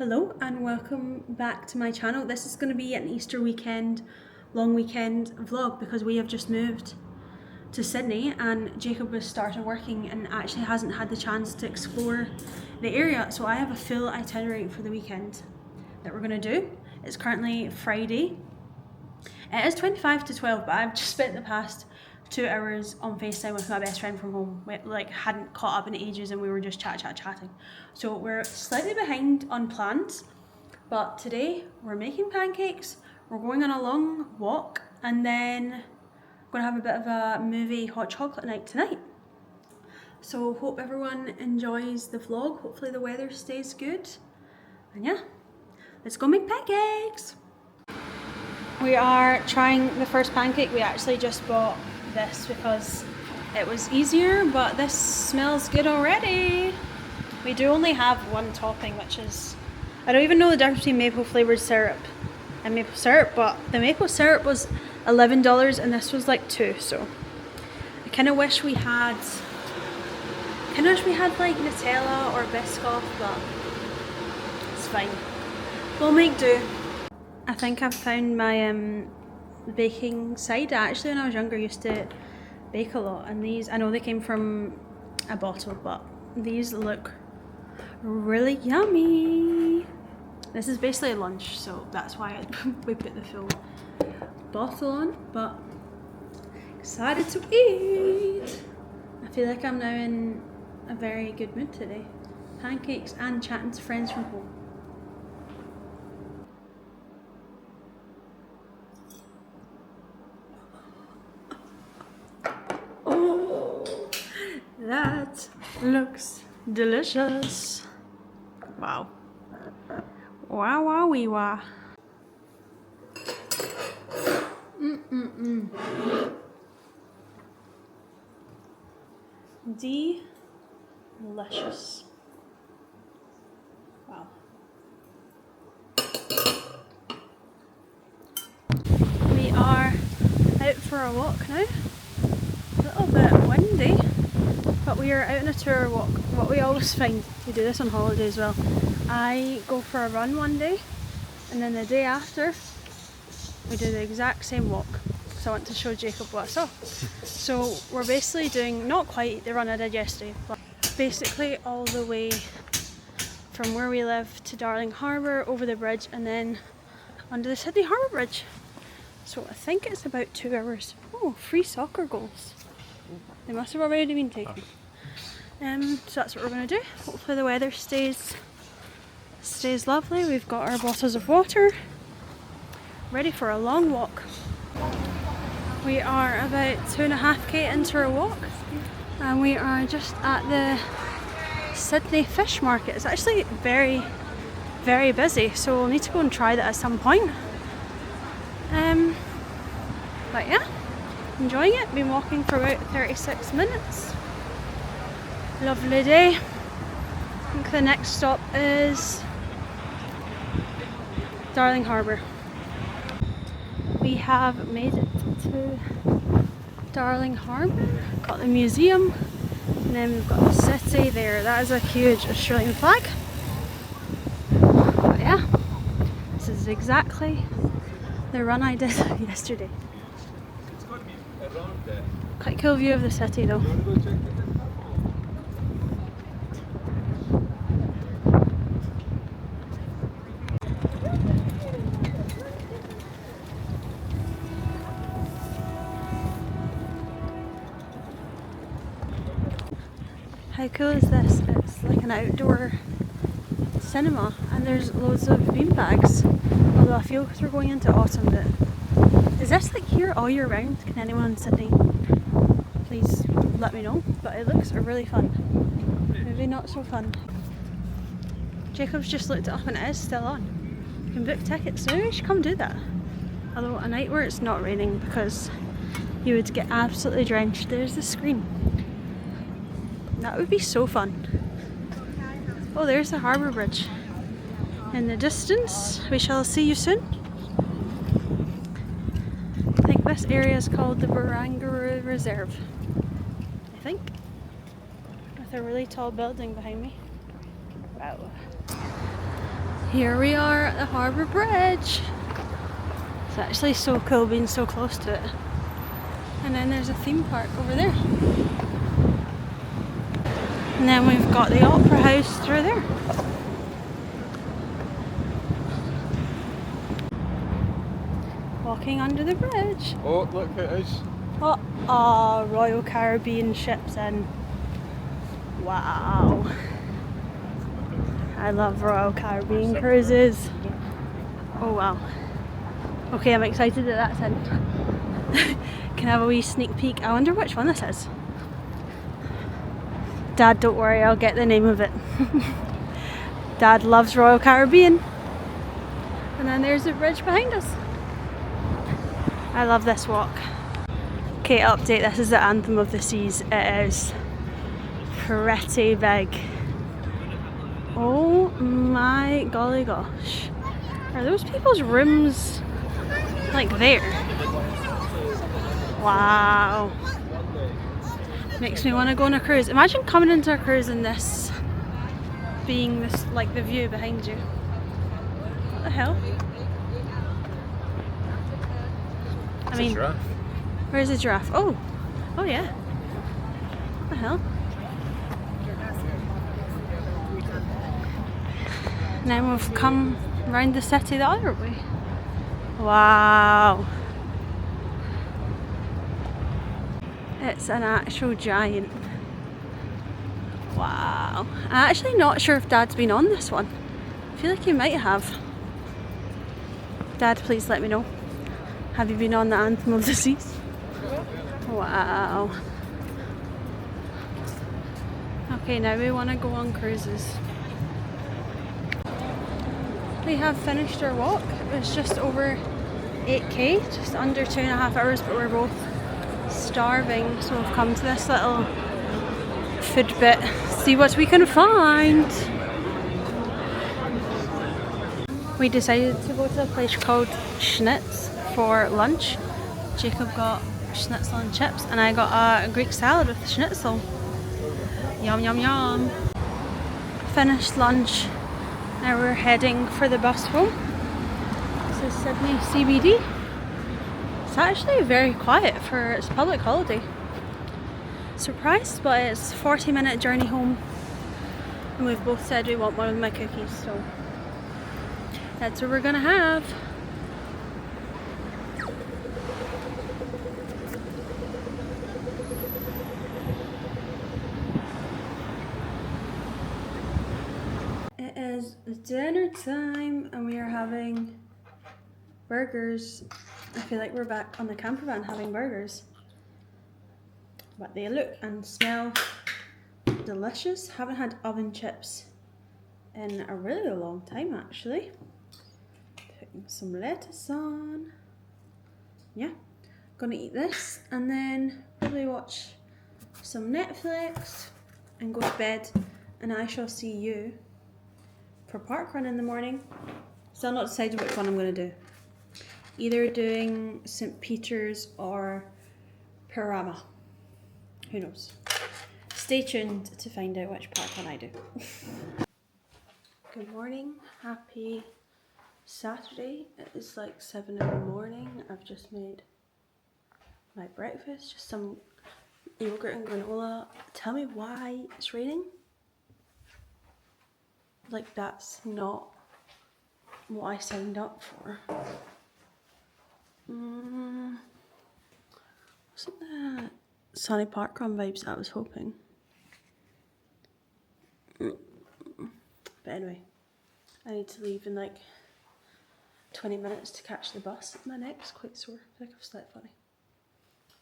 Hello and welcome back to my channel. This is going to be an Easter weekend, long weekend vlog because we have just moved to Sydney and Jacob has started working and actually hasn't had the chance to explore the area. So I have a full itinerary for the weekend that we're going to do. It's currently Friday. It is 25 to 12, but I've just spent the past 2 hours on FaceTime with my best friend from home. We hadn't caught up in ages and we were just chatting. So we're slightly behind on plans, but today we're making pancakes, we're going on a long walk, and then we're gonna have a bit of a movie hot chocolate night tonight. So hope everyone enjoys the vlog. Hopefully the weather stays good. And yeah, let's go make pancakes. We are trying the first pancake. We actually just bought this because it was easier, but this smells good already. We do only have one topping, which is, I don't even know the difference between maple flavoured syrup and maple syrup, but the maple syrup was $11 and this was like $2, so I kind of wish we had like Nutella or Biscoff, but it's fine. We'll make do. I think I've found my baking side. Actually, when I was younger I used to bake a lot, and these, I know they came from a bottle, but these look really yummy. This is basically lunch, so that's why we put the full bottle on, but excited to eat. I feel like I'm now in a very good mood today. Pancakes and chatting to friends from home. That looks delicious. Wow. Wow, wow, wee, wow. Delicious. Wow. We are out for a walk now. A little bit windy, but we are out on a tour walk. What we always find, we do this on holiday as well, I go for a run one day and then the day after we do the exact same walk, because I want to show Jacob what I saw. So we're basically doing, not quite the run I did yesterday, but basically all the way from where we live to Darling Harbour, over the bridge, and then under the Sydney Harbour Bridge. So I think it's about 2 hours. Oh, free soccer goals. They must have already been taken. So that's what we're going to do. Hopefully the weather stays lovely. We've got our bottles of water ready for a long walk. We are about 2.5k into our walk and we are just at the Sydney Fish Market. It's actually very, very busy, so we'll need to go and try that at some point. But yeah, enjoying it. Been walking for about 36 minutes. Lovely day. I think the next stop is Darling Harbour. We have made it to Darling Harbour. Got the museum, and then we've got the city there. That is a huge Australian flag. But yeah, this is exactly the run I did yesterday. Quite cool view of the city though. How cool is this? It's like an outdoor cinema and there's loads of beanbags. Although I feel because we're going into autumn that... Is this like here all year round? Can anyone in Sydney please let me know? But it looks really fun. Maybe not so fun. Jacob's just looked it up and it is still on. You can book tickets, so maybe we should come do that. Although a night where it's not raining, because you would get absolutely drenched. There's the screen. That would be so fun. Oh, there's the Harbour Bridge. In the distance, we shall see you soon. I think this area is called the Barangaroo Reserve. I think. With a really tall building behind me. Wow. Here we are at the Harbour Bridge. It's actually so cool being so close to it. And then there's a theme park over there. And then we've got the Opera House through there. Walking under the bridge. Oh, look, it is. Oh, Royal Caribbean ships in. Wow. I love Royal Caribbean cruises. Oh wow. Okay, I'm excited that that's in. Can I have a wee sneak peek? I wonder which one this is. Dad, don't worry, I'll get the name of it. Dad loves Royal Caribbean. And then there's the bridge behind us. I love this walk. Okay, update, this is the Anthem of the Seas. It is pretty big. Oh my golly gosh. Are those people's rooms like there? Wow. Makes me want to go on a cruise. Imagine coming into a cruise and this being this, like, the view behind you. What the hell? I mean, giraffe. Where's the giraffe? Oh, oh yeah. What the hell? And then we've come round the city the other way. Wow. It's an actual giant. Wow. I'm actually not sure if Dad's been on this one. I feel like he might have. Dad, please let me know. Have you been on the Anthem of the Seas? Wow. Okay, now we want to go on cruises. We have finished our walk. It was just over 8k, just under 2.5 hours, but we're both starving, so we've come to this little food bit, see what we can find. We decided to go to a place called Schnitz for lunch. Jacob got schnitzel and chips, and I got a Greek salad with schnitzel. Yum yum yum. Finished lunch. Now we're heading for the bus home. This is Sydney CBD. It's actually very quiet for its public holiday. Surprised, but it's a 40-minute journey home. And we've both said we want one of my cookies, so that's what we're gonna have. It is dinner time and we are having burgers. I feel like we're back on the camper van having burgers. But they look and smell delicious. Haven't had oven chips in a really long time actually. Putting some lettuce on. Yeah, gonna eat this and then probably watch some Netflix and go to bed, and I shall see you for parkrun in the morning. Still not decided which one I'm gonna do. Either doing St. Peter's or Panorama. Who knows? Stay tuned to find out which parkrun I do. Good morning, happy Saturday. It is like 7 in the morning. I've just made my breakfast, just some yogurt and granola. Tell me why it's raining. Like, that's not what I signed up for. Wasn't the sunny parkrun vibes I was hoping? But anyway, I need to leave in like 20 minutes to catch the bus. My neck's quite sore. I feel like I've slept funny.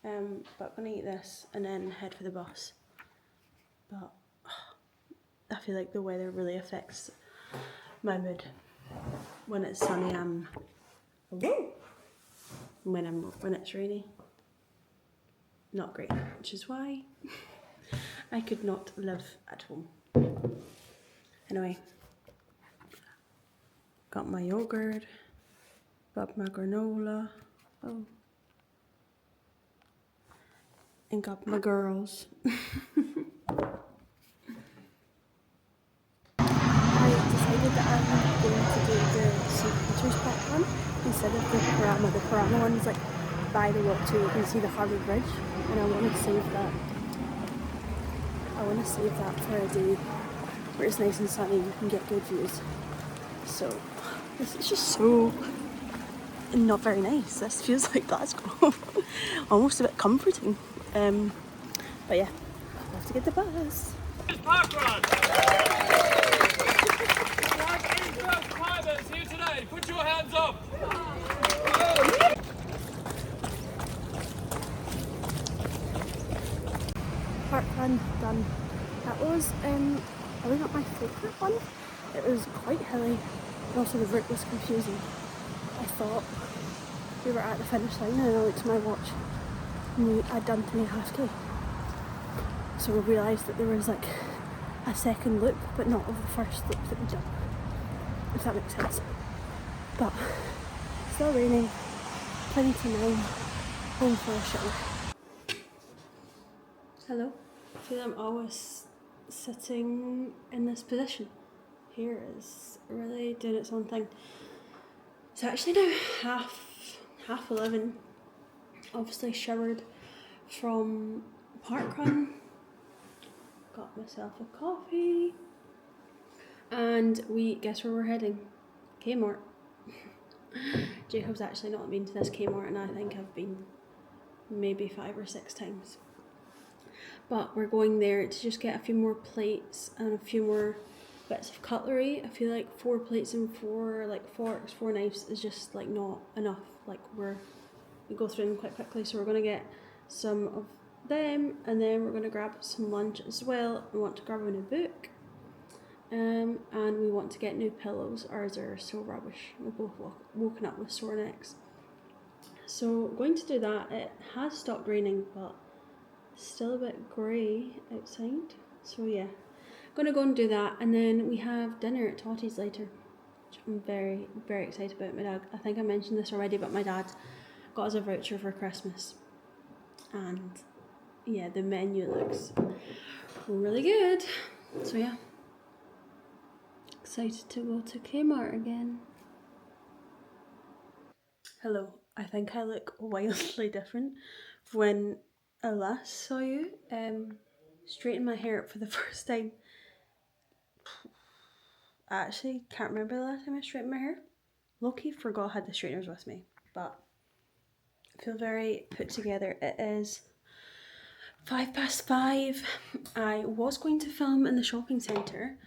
But I'm gonna eat this and then head for the bus. But I feel like the weather really affects my mood. When it's sunny, I'm woo. When it's rainy, not great. Which is why I could not live at home. Anyway, got my yogurt, got my granola, and got my girls. I decided that I'm going to instead of the Parama one's like by the walk, too. You can see the Harbour Bridge, and I want to save that. I want to save that for a day where it's nice and sunny and you can get good views. So this is just so not very nice. This feels like Glasgow. Almost a bit comforting. But yeah, I have to get the bus. Parkrun! Pilots here today, put your hands up! Parkrun done. That was probably not my favourite one. It was quite hilly, and also the route was confusing. I thought we were at the finish line, and I looked at my watch and I'd done 3.5k. So we realised that there was like a second loop, but not of the first loop that we done, if that makes sense. But still raining, 20 to 9, home for a shower. Hello. I feel I'm always sitting in this position. Here is really doing its own thing. It's actually now half 11. Obviously showered from parkrun. Got myself a coffee. And we guess where we're heading? Kmart. Jacob's actually not been to this Kmart, and I think I've been maybe 5 or 6 times. But we're going there to just get a few more plates and a few more bits of cutlery. I feel like 4 plates and 4 like forks, 4 knives is just like not enough. Like we go through them quite quickly, so we're gonna get some of them, and then we're gonna grab some lunch as well. We want to grab a new book, and we want to get new pillows. Ours are so rubbish. We've both woken up with sore necks. So going to do that. It has stopped raining, but still a bit grey outside. So yeah, gonna go and do that, and then we have dinner at Tottie's later, which I'm very, very excited about. My dad, I think I mentioned this already, but my dad got us a voucher for Christmas, and yeah, the menu looks really good. So yeah, excited to go to Kmart again. Hello, I think I look wildly different when I last saw you. Straightened my hair up for the first time. I actually can't remember the last time I straightened my hair. Low-key forgot I had the straighteners with me, but I feel very put together. It is 5:05. I was going to film in the shopping centre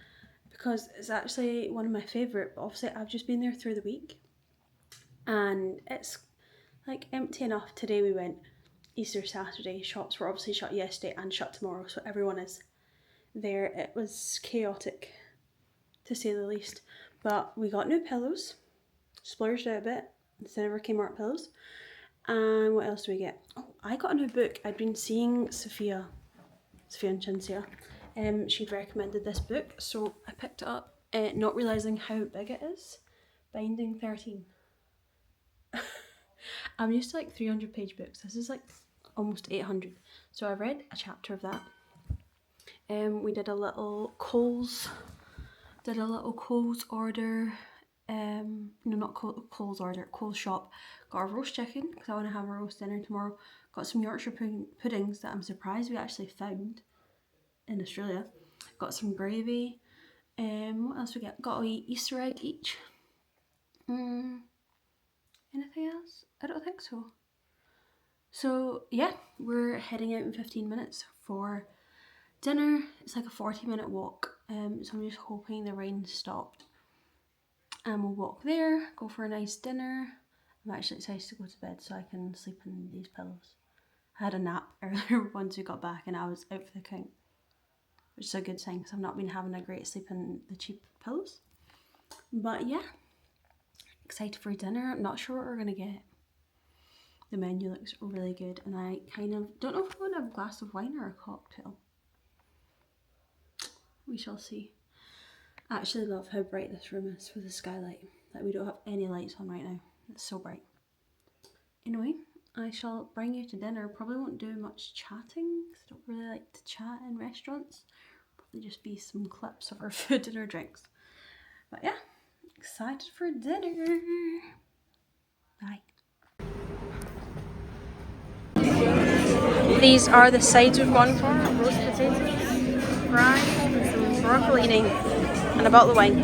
because it's actually one of my favourite, but obviously I've just been there through the week and it's like empty enough. Today we went Easter Saturday. Shops were obviously shut yesterday and shut tomorrow, so everyone is there. It was chaotic, to say the least, but we got new pillows, splurged out a bit instead of our Kmart pillows. And what else do we get? Oh, I got a new book. I'd been seeing Sophia and Chinsia. She'd recommended this book, so I picked it up, not realising how big it is. Binding 13. I'm used to like 300-page books. This is like almost 800. So I read a chapter of that. We did a little Coles order. No, not Coles order, Coles shop. Got a roast chicken because I want to have a roast dinner tomorrow. Got some Yorkshire puddings that I'm surprised we actually found in Australia. Got some gravy. What else we get? Got a Easter egg each. Anything else? I don't think so. So yeah, we're heading out in 15 minutes for dinner. It's like a 40-minute walk. So I'm just hoping the rain stopped. And we'll walk there, go for a nice dinner. I'm actually excited to go to bed so I can sleep in these pillows. I had a nap earlier once we got back and I was out for the count, which is a good sign because I've not been having a great sleep in the cheap pillows. But yeah, excited for dinner. I'm not sure what we're gonna get. The menu looks really good, and I kind of don't know if I want to have a glass of wine or a cocktail. We shall see. I actually love how bright this room is with the skylight. Like, we don't have any lights on right now. It's so bright. Anyway, I shall bring you to dinner. Probably won't do much chatting because I don't really like to chat in restaurants. Probably just be some clips of our food and our drinks. But yeah, excited for dinner. These are the sides we've gone for: roast potatoes, fries, some broccolini, and a bottle of wine.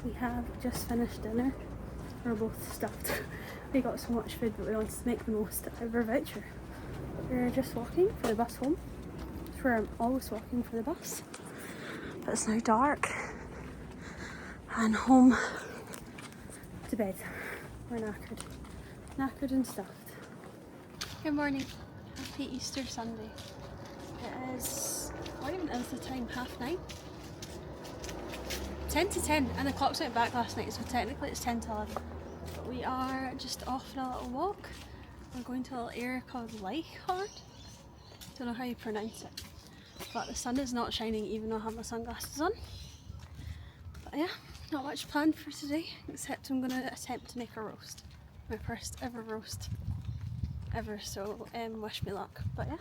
We have just finished dinner. We're both stuffed. We got so much food, but we wanted to make the most out of our voucher. We're just walking for the bus home. That's where I'm always walking for the bus. But it's now dark. And home to bed. We're knackered. Knackered and stuffed. Good morning. Happy Easter Sunday. It is, what even is the time? 9:30? 10 to 10, and the clocks went back last night, so technically it's 10 to 11. But we are just off on a little walk. We're going to a little area called Leichhardt. Don't know how you pronounce it. But the sun is not shining even though I have my sunglasses on. But yeah, not much planned for today, except I'm going to attempt to make a roast. My first ever roast. Ever, so wish me luck. But yeah,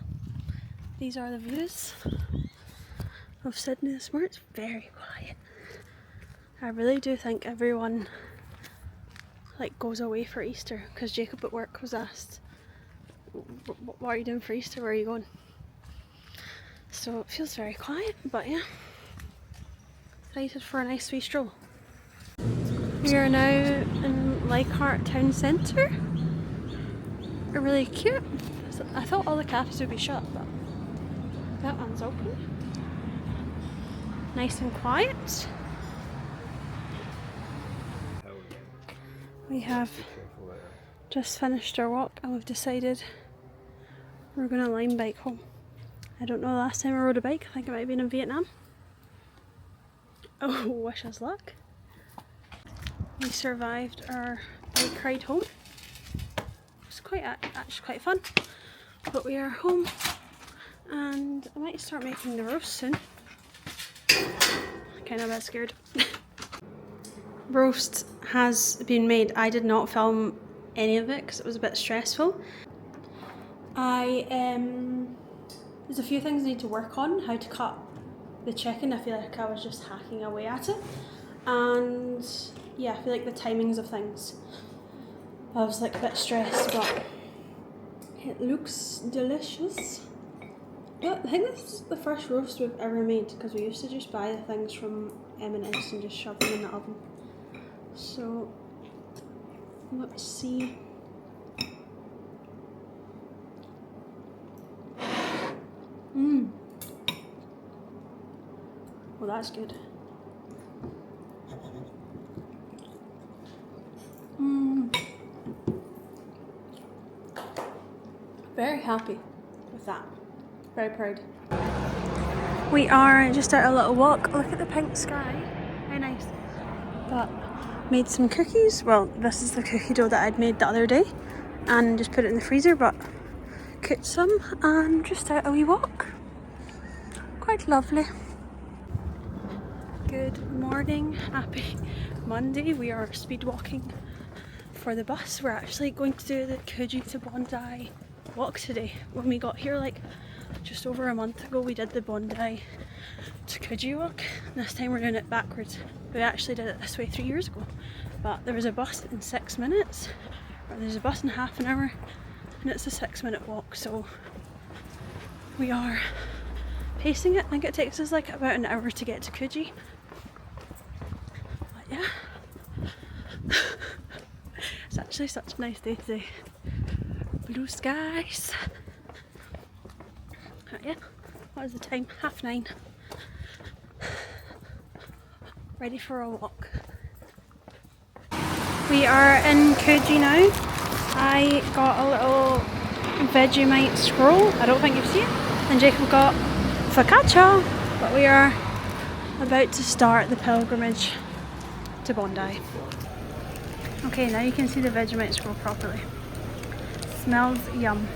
these are the views of Sydney this morning. It's very quiet. I really do think everyone goes away for Easter, because Jacob at work was asked, what are you doing for Easter, where are you going? So it feels very quiet, but yeah, excited for a nice wee stroll. We are now in Leichhardt town centre. Really cute. I thought all the cafes would be shut, but that one's open. Nice and quiet. We have just finished our walk and we've decided we're going to line bike home. I don't know the last time I rode a bike. I think it might have been in Vietnam. Oh, wish us luck. We survived our bike ride home. It's actually quite fun. But we are home and I might start making the roast soon. Kind of a bit scared. Roast has been made. I did not film any of it because it was a bit stressful. There's a few things I need to work on, how to cut the chicken. I feel like I was just hacking away at it, and yeah, I feel like the timings of things, I was a bit stressed, but it looks delicious. But I think this is the first roast we've ever made, because we used to just buy the things from M&S and just shove them in the oven. So let's see. Well, that's good. Very happy with that. Very proud. We are just out a little walk. Look at the pink sky. Very nice. But made some cookies. Well, this is the cookie dough that I'd made the other day and just put it in the freezer, but cooked some and just out a wee walk. Quite lovely. Good morning, happy Monday. We are speed walking for the bus. We're actually going to do the Coogee to Bondi walk today. When we got here just over a month ago, we did the Bondi to Coogee walk. This time we're doing it backwards. We actually did it this way 3 years ago, but there was a bus in 6 minutes, or there's a bus in half an hour, and it's a 6-minute walk, so we are pacing it. I think it takes us about an hour to get to Coogee. But yeah, it's actually such a nice day today. Blue skies. But yeah, what is the time? 9:30. Ready for a walk. We are in Coogee now. I got a little Vegemite scroll. I don't think you've seen it. And Jacob got focaccia. But we are about to start the pilgrimage to Bondi. Okay, now you can see the Vegemite scroll properly. Smells yum.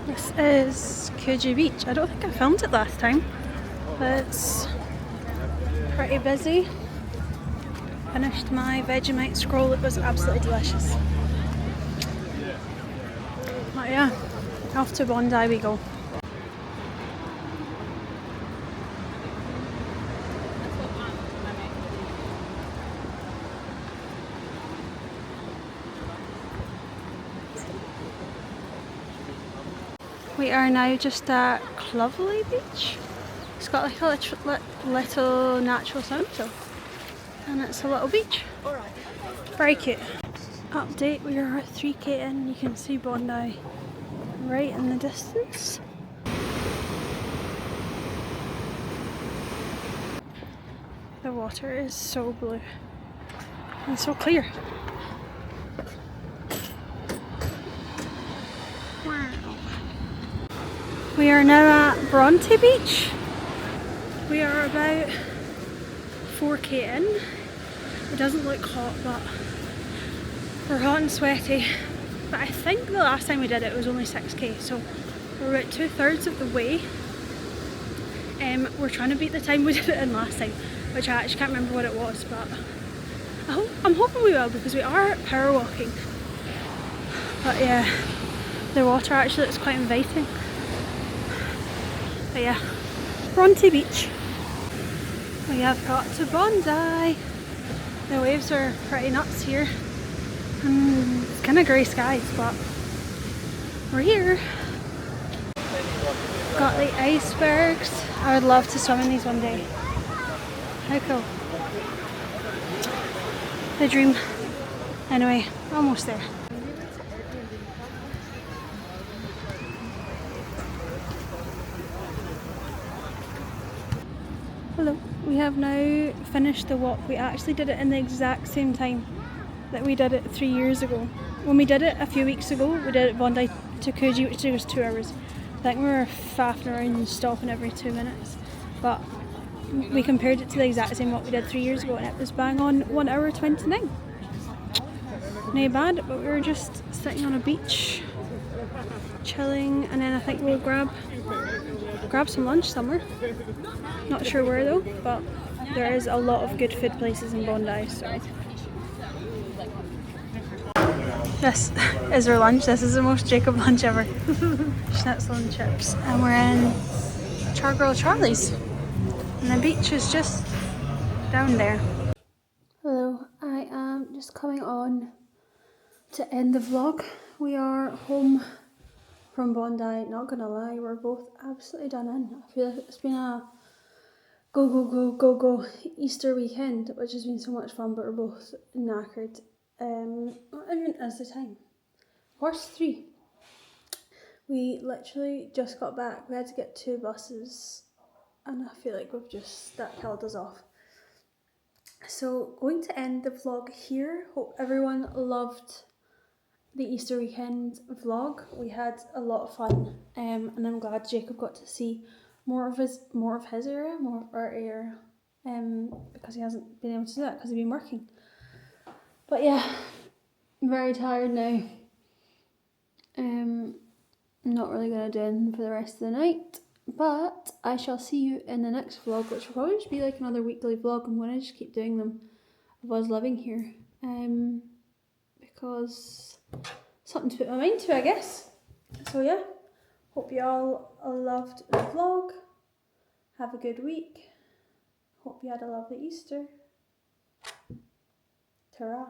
This is Coogee Beach. I don't think I filmed it last time, but it's pretty busy. Finished my Vegemite scroll. It was absolutely delicious. But yeah, off to Bondi we go. We are now just at Clovelly Beach. It's got like a little natural swim pool, and it's a little beach. Very cute. Update, we are 3k in. You can see Bondi right in the distance. The water is so blue and so clear. Wow. We are now at Bronte Beach. We are about 4k in. It doesn't look hot, but we're hot and sweaty. But I think the last time we did it was only 6k, so we're about 2/3 of the way. We're trying to beat the time we did it in last time, which I actually can't remember what it was, but I'm hoping we will, because we are power walking. But yeah, the water actually looks quite inviting. But yeah, Bronte Beach. We have got to Bondi. The waves are pretty nuts here. It's kind of grey skies, but we're here. Got the icebergs. I would love to swim in these one day. How cool. The dream. Anyway, almost there. Hello. We have now finished the walk. We actually did it in the exact same time that we did it 3 years ago. When we did it a few weeks ago, we did it Bondi to Coogee, which took us 2 hours. I think we were faffing around and stopping every 2 minutes. But we compared it to the exact same what we did 3 years ago, and it was bang on 1 hour 29. No bad, but we were just sitting on a beach, chilling, and then I think we'll grab some lunch somewhere. Not sure where though, but there is a lot of good food places in Bondi, so. This is our lunch. This is the most Jacob lunch ever. Schnitzel and chips. And we're in Chargrille Charlie's. And the beach is just down there. Hello, I am just coming on to end the vlog. We are home from Bondi. Not gonna lie, we're both absolutely done in. I feel like it's been a go Easter weekend, which has been so much fun, but we're both knackered. What even is the time? 3:15. We literally just got back. We had to get 2 buses, and I feel like that killed us off. So going to end the vlog here. Hope everyone loved the Easter weekend vlog. We had a lot of fun, and I'm glad Jacob got to see more of his area, more of our area, because he hasn't been able to do that because he's been working. But yeah, I'm very tired now. I'm not really gonna do anything for the rest of the night, but I shall see you in the next vlog, which will probably just be like another weekly vlog. I'm gonna just keep doing them of us living here, because something to put my mind to, I guess. So yeah, hope you all loved the vlog. Have a good week. Hope you had a lovely Easter. Ta-ra.